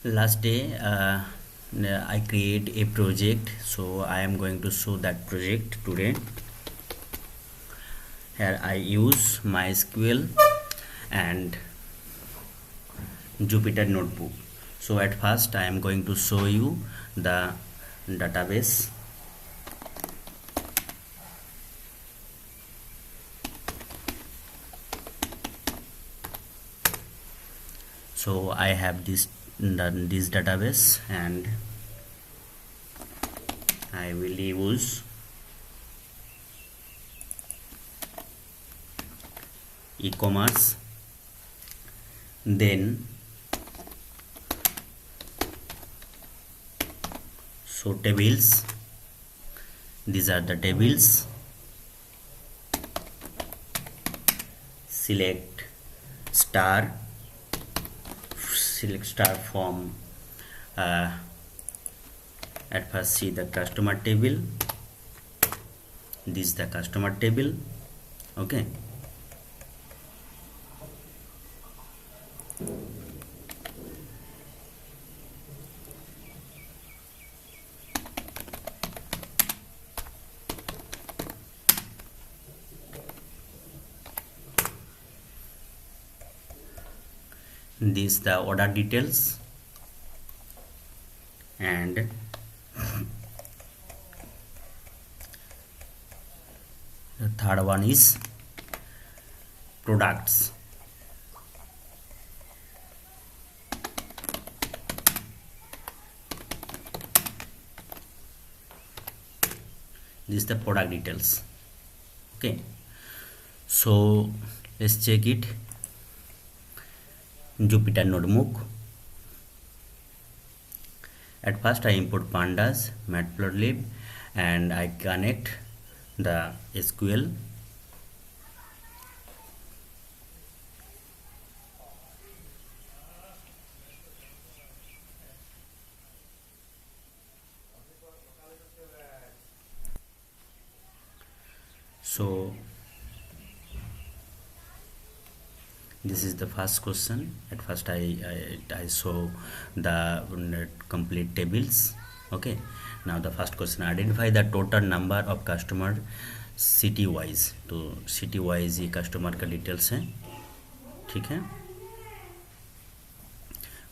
Last day I create a project, so I am going to show that project today. Here I use MySQL and Jupyter Notebook. So at first I am going to show you the database. So I have this database, and I will use e-commerce, then show tables. These are the tables. Select star from at first see the customer table. This is the customer table. Okay, this the order details, and the third one is products. This is the product details. Okay, so let's check it. Jupyter Notebook. At first I import pandas, matplotlib, and I connect the SQL. So this is the first question. At first I saw the complete tables. Okay, now the first question, identify the total number of customer city wise. तो city wise ये customer का details है, ठीक है.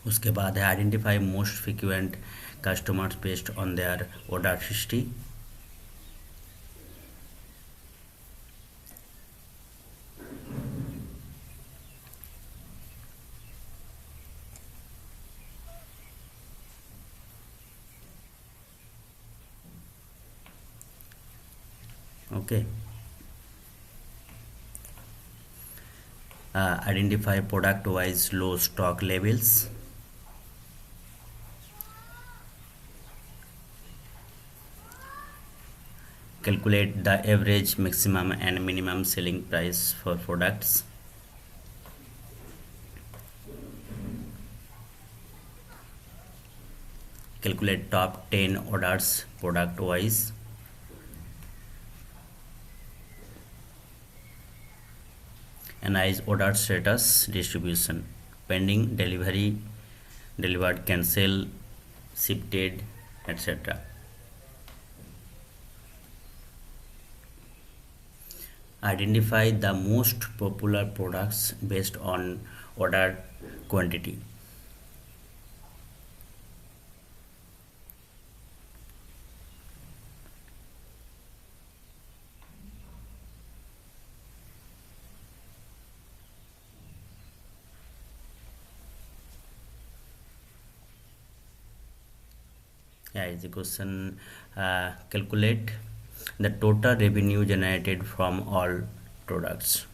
उसके बाद है identify most frequent customers based on their order history. Okay, identify product wise low stock levels. Calculate the average maximum and minimum selling price for products. Calculate top 10 orders product wise. Analyze order status distribution: pending, delivery, delivered, cancel, shifted, etc. Identify the most popular products based on order quantity. Yeah, is the question. Calculate the total revenue generated from all products.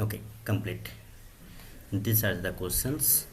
Okay, complete. These are the questions.